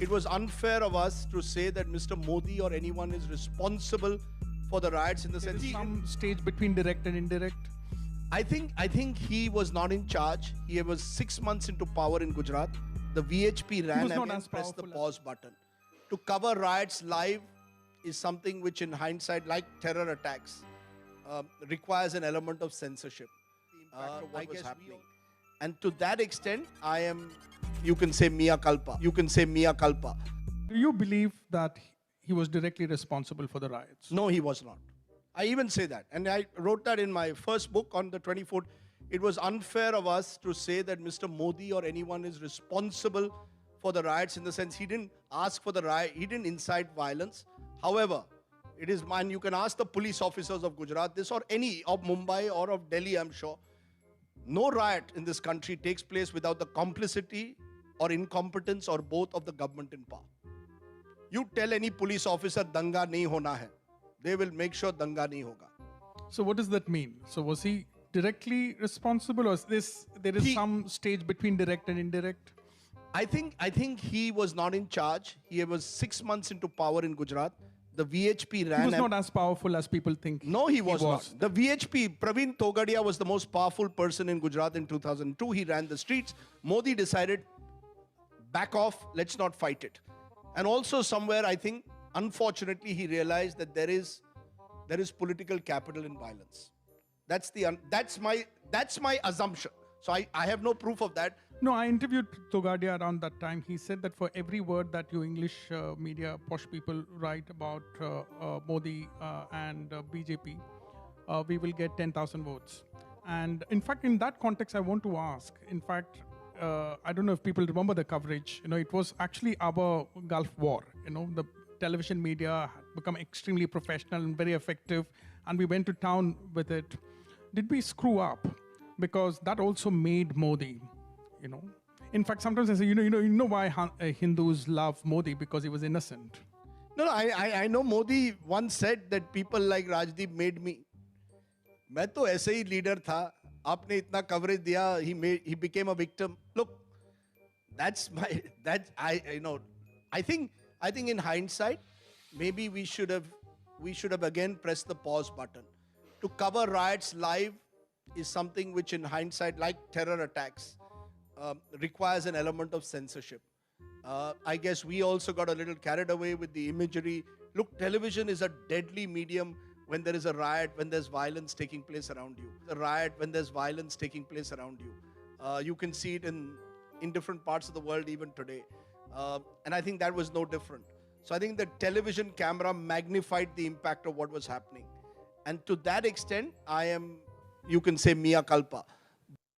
it was unfair of us to say that Mr. Modi or anyone is responsible for the riots in the There sense. is some stage between direct and indirect. I think he was not in charge. He was 6 months into power in Gujarat. The VHP ran was not and as pressed the powerful pause button. To cover riots live is something which, in hindsight, like terror attacks, requires an element of censorship. I guess happening. And to that extent, I am, you can say, mea culpa. You can say mea culpa. Do you believe that he was directly responsible for the riots? No, he was not. I even say that. And I wrote that in my first book on the 24th. It was unfair of us to say that Mr. Modi or anyone is responsible for the riots in the sense he didn't ask for the riot, he didn't incite violence. However, it is mine. You can ask the police officers of Gujarat this or any of Mumbai or of Delhi, I'm sure. No riot in this country takes place without the complicity or incompetence or both of the government in power. You tell any police officer danga nahi hona hai, they will make sure danga nahi hoga. So what does that mean? So was he directly responsible, or there is some stage between direct and indirect? I think he was not in charge. He was 6 months into power in Gujarat. The VHP ran. He was not as powerful as people think. No, he was not. The VHP, Praveen Togadia was the most powerful person in Gujarat in 2002. He ran the streets. Modi decided, back off, let's not fight it. And also somewhere, I think, unfortunately, he realized that there is political capital in violence. That's my assumption. So I have no proof of that. No, I interviewed Togadia around that time. He said that for every word that you English media, posh people write about Modi and BJP, we will get 10,000 votes. And in fact, in that context, I want to ask, in fact, I don't know if people remember the coverage. It was actually our Gulf War. The television media had become extremely professional and very effective, and we went to town with it. Did we screw up? Because that also made Modi. In fact, sometimes I say, you know why Hindus love Modi? Because he was innocent. No, I know Modi once said that people like Rajdeep made me. मैं तो ऐसे ही leader था. आपने इतना coverage दिया. He became a victim. Look, I think in hindsight, maybe we should have again pressed the pause button. To cover riots live is something which, in hindsight, like terror attacks, requires an element of censorship. I guess we also got a little carried away with the imagery. Look, television is a deadly medium when there is a riot, when there's violence taking place around you. A riot when there's violence taking place around you. You can see it in different parts of the world even today. And I think that was no different. So I think the television camera magnified the impact of what was happening. And to that extent, I am, you can say, mea culpa.